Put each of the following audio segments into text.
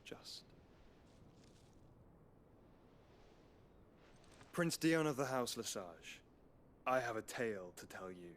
just. Prince Dion of the House Lesage, I have a tale to tell you.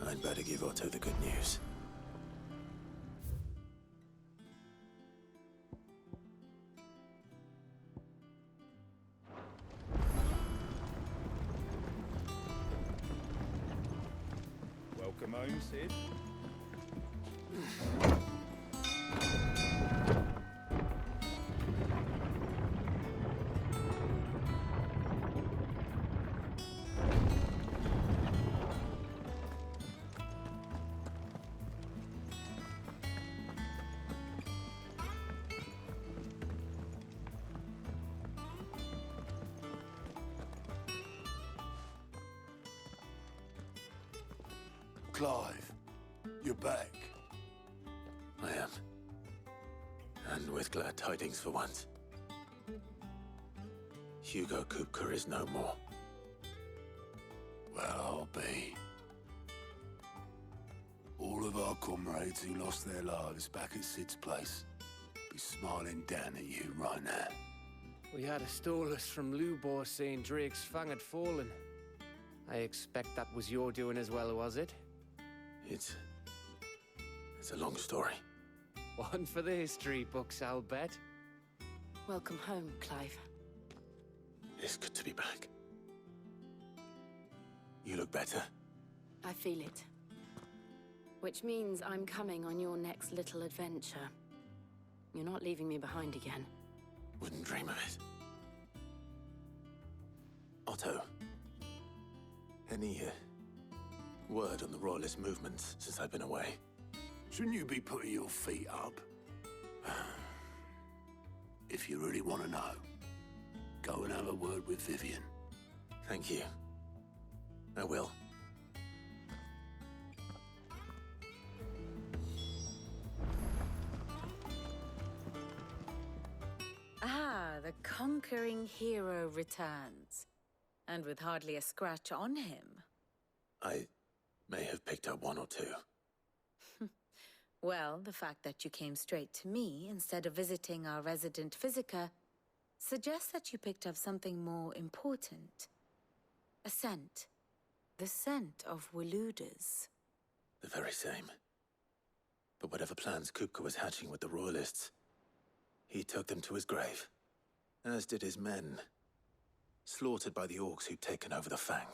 I'd better give Otto the good news. Welcome home, Cid. Clive, you're back. I am. And with glad tidings for once. Hugo Kupka is no more. Well, I'll be. All of our comrades who lost their lives back at Cid's place be smiling down at you right now. We had a stolus from Lubor saying Drake's fang had fallen. I expect that was your doing as well, was it? It's a long story. One for the history books, I'll bet. Welcome home, Clive. It's good to be back. You look better. I feel it. Which means I'm coming on your next little adventure. You're not leaving me behind again. Wouldn't dream of it. Otto. Any word on the Royalist movements since I've been away? Shouldn't you be putting your feet up? If you really want to know, go and have a word with Vivian. Thank you. I will. Ah, the conquering hero returns. And with hardly a scratch on him. I may have picked up one or two. Well, the fact that you came straight to me instead of visiting our resident Physica suggests that you picked up something more important. A scent. The scent of Waloeders. The very same. But whatever plans Kupka was hatching with the Royalists, he took them to his grave. As did his men. Slaughtered by the orcs who'd taken over the Fang.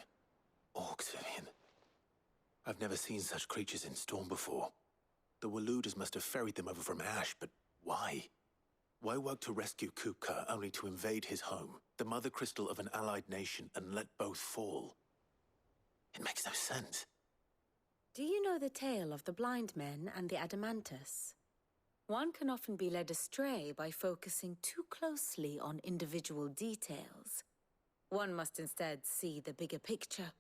Orcs, Vivian. I've never seen such creatures in Storm before. The Waloeders must have ferried them over from Ash, but why? Why work to rescue Kupka only to invade his home, the mother crystal of an allied nation, and let both fall? It makes no sense. Do you know the tale of the blind men and the Adamantus? One can often be led astray by focusing too closely on individual details. One must instead see the bigger picture.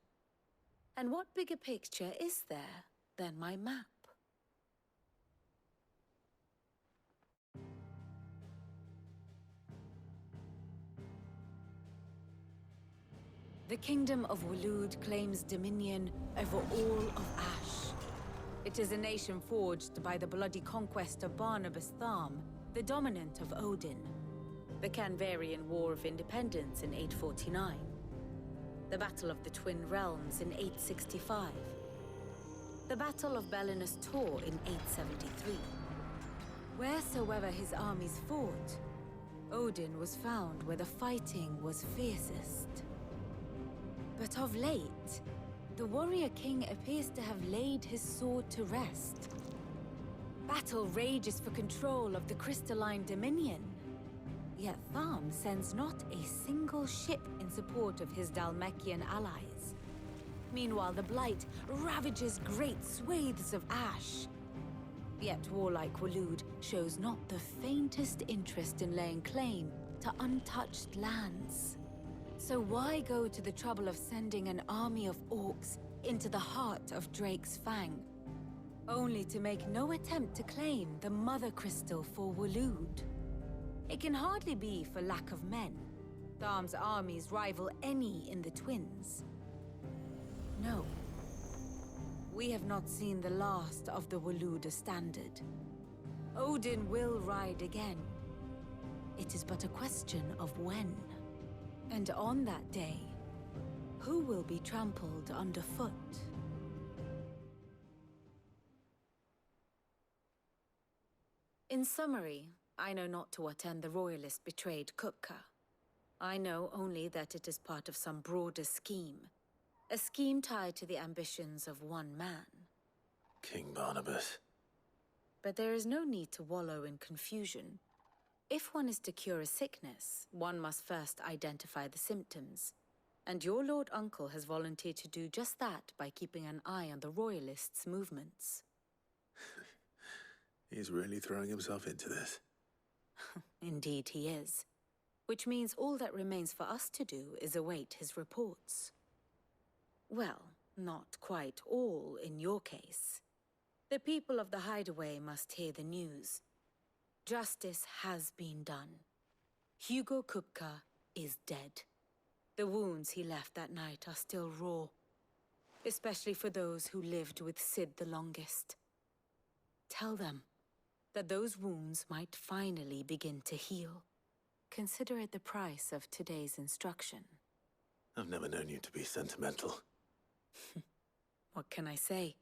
And what bigger picture is there than my map? The Kingdom of Waloed claims dominion over all of Ash. It is a nation forged by the bloody conquest of Barnabas Tharm, the dominant of Odin. The Canvarian War of Independence in 849. The Battle of the Twin Realms in 865. The Battle of Belinus Tor in 873. Wheresoever his armies fought, Odin was found where the fighting was fiercest. But of late, the warrior king appears to have laid his sword to rest. Battle rages for control of the crystalline dominion. Yet Tharm sends not a single ship in support of his Dhalmekian allies. Meanwhile, the Blight ravages great swathes of ash. Yet warlike Waloed shows not the faintest interest in laying claim to untouched lands. So why go to the trouble of sending an army of orcs into the heart of Drake's Fang, only to make no attempt to claim the Mother Crystal for Waloed? It can hardly be for lack of men. Tharm's armies rival any in the Twins. No. We have not seen the last of the Waloed standard. Odin will ride again. It is but a question of when. And on that day, who will be trampled underfoot? In summary, I know not to what end the Royalist betrayed Kupka. I know only that it is part of some broader scheme. A scheme tied to the ambitions of one man. King Barnabas. But there is no need to wallow in confusion. If one is to cure a sickness, one must first identify the symptoms. And your Lord Uncle has volunteered to do just that by keeping an eye on the Royalists' movements. He's really throwing himself into this. Indeed he is. Which means all that remains for us to do is await his reports. Well, not quite all in your case. The people of the Hideaway must hear the news. Justice has been done. Hugo Kupka is dead. The wounds he left that night are still raw, especially for those who lived with Sid the longest. Tell them that those wounds might finally begin to heal. Consider it the price of today's instruction. I've never known you to be sentimental. What can I say?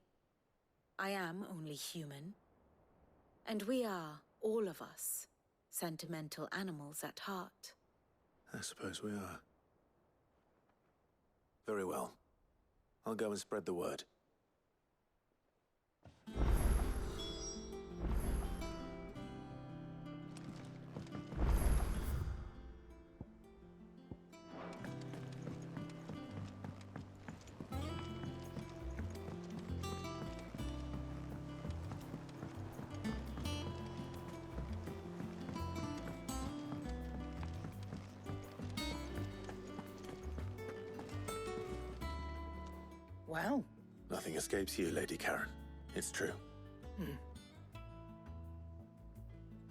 I am only human. And we are, all of us, sentimental animals at heart. I suppose we are. Very well. I'll go and spread the word. Well, Nothing escapes you, Lady Karen. It's true.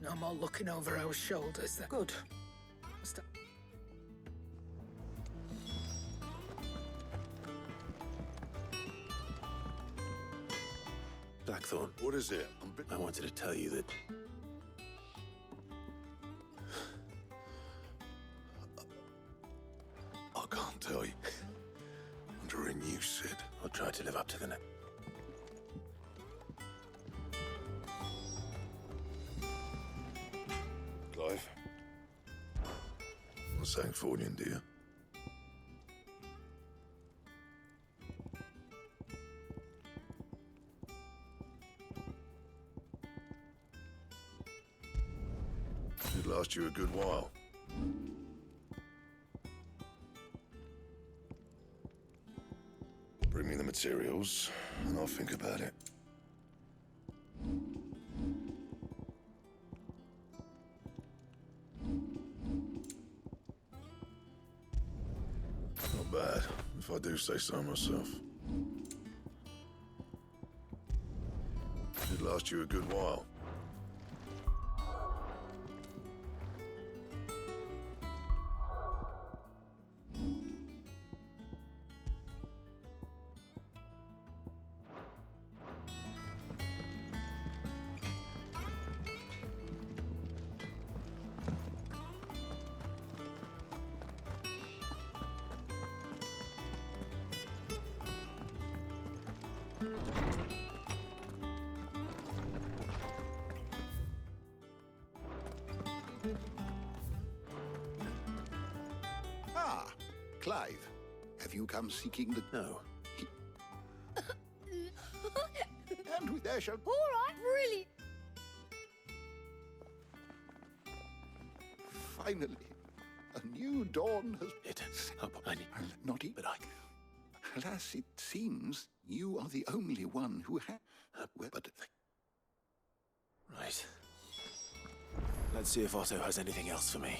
no more looking over our shoulders. Good. Blackthorn, What is it? I wanted to tell you that I can't tell you. Under a new Sid. I'll try to live up to the name. Clive. Not Sangfordian, do you? It'd last you a good while. Bring me the materials, and I'll think about it. Not bad, if I do say so myself. It'd last you a good while. Ah, Clive. Have you come seeking the... No. And there shall... All right, really. Finally, a new dawn has... It up, I need... Not even... But I... Alas, it seems you are the only one who has... But... Right. Let's see if Otto has anything else for me.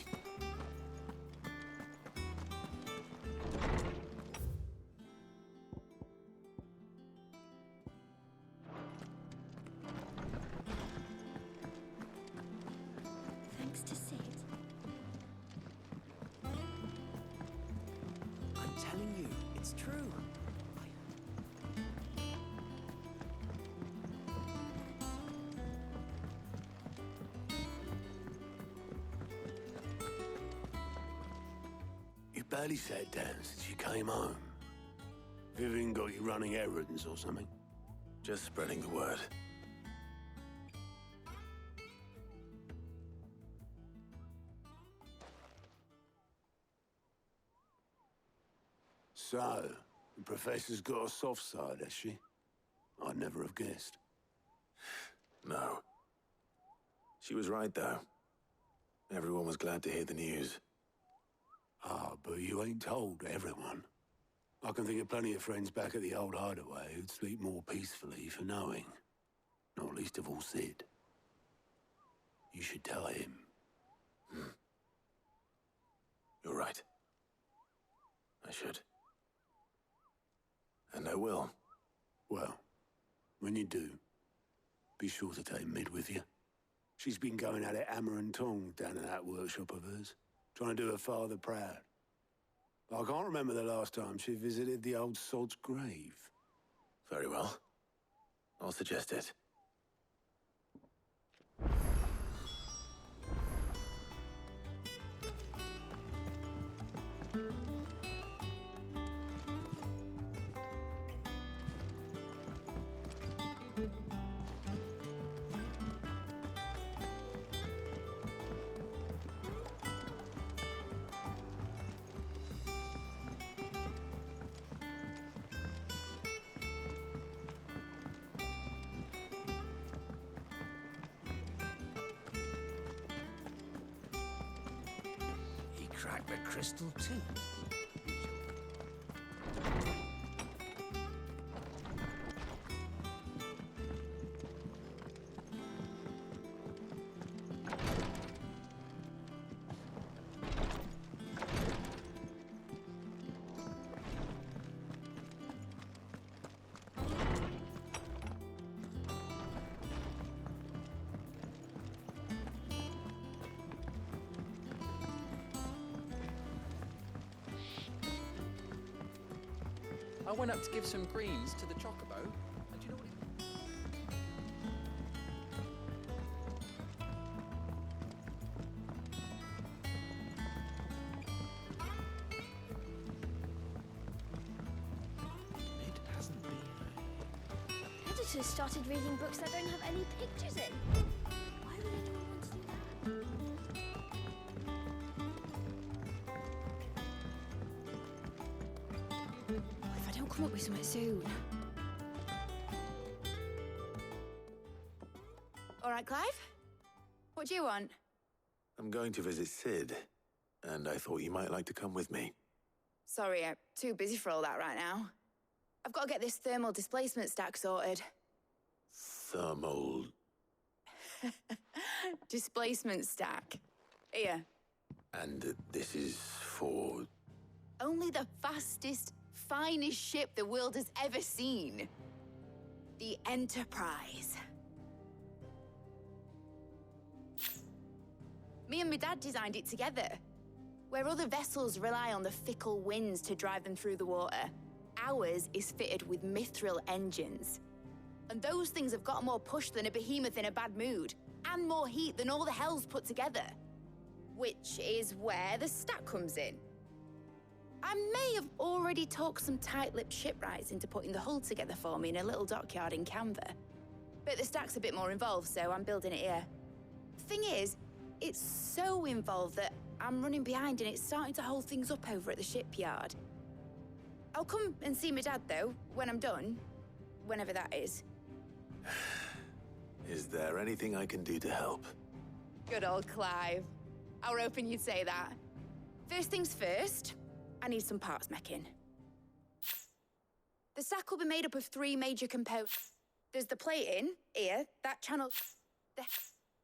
Thanks to Sid. I'm telling you, it's true. You barely sat down since you came home. Vivian got you running errands or something? Just spreading the word. So, the Professor's got a soft side, has she? I'd never have guessed. No. She was right, though. Everyone was glad to hear the news. Ah, but you ain't told everyone. I can think of plenty of friends back at the old hideaway who'd sleep more peacefully for knowing. Not least of all Sid. You should tell him. You're right. I should. And I will. Well, when you do, be sure to take Mid with you. She's been going at it hammer and tong down in that workshop of hers, trying to do her father proud. I can't remember the last time she visited the old sod's grave. Very well. I'll suggest it. He cracked the crystal too. I went up to give some greens to the chocobo, and do you know what It hasn't been. Editors started reading books that don't have any pictures in. Why would anyone want to do that? What if I don't come up with something soon? All right, Clive? What do you want? I'm going to visit Sid, and I thought you might like to come with me. Sorry, I'm too busy for all that right now. I've got to get this thermal displacement stack sorted. Thermal... Displacement stack. Here. And this is for... Only the fastest, finest ship the world has ever seen. The Enterprise. Me and my dad designed it together. Where other vessels rely on the fickle winds to drive them through the water, ours is fitted with mithril engines. And those things have got more push than a behemoth in a bad mood, and more heat than all the hells put together. Which is where the stack comes in. I may have already talked some tight-lipped shipwrights into putting the hull together for me in a little dockyard in Canva. But the stack's a bit more involved, so I'm building it here. Thing is, it's so involved that I'm running behind and it's starting to hold things up over at the shipyard. I'll come and see my dad, though, when I'm done. Whenever that is. Is there anything I can do to help? Good old Clive. I were hoping you'd say that. First things first, I need some parts meching. The sack will be made up of 3 major components. There's the plating, here, that channel,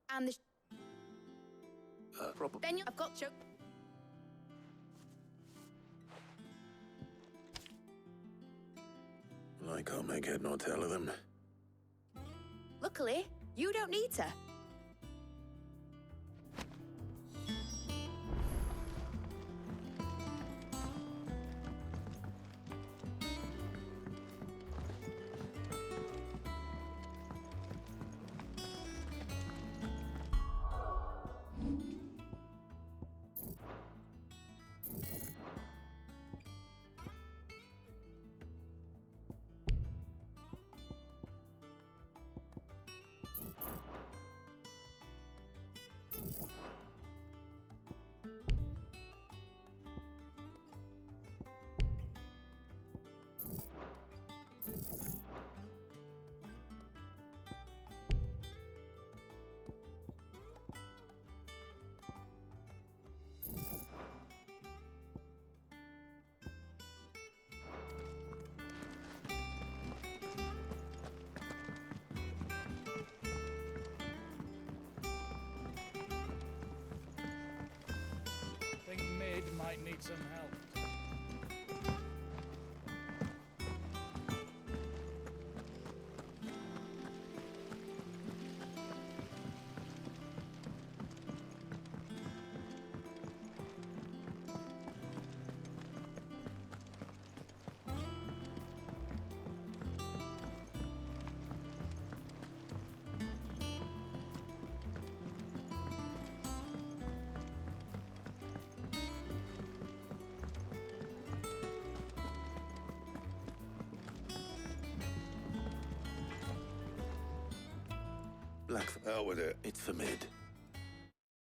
and the... Probably. Then I've got... I can't make head nor tail of them. Luckily, you don't need to. Think Mid might need some help. Black. Out with it. It's for Mid.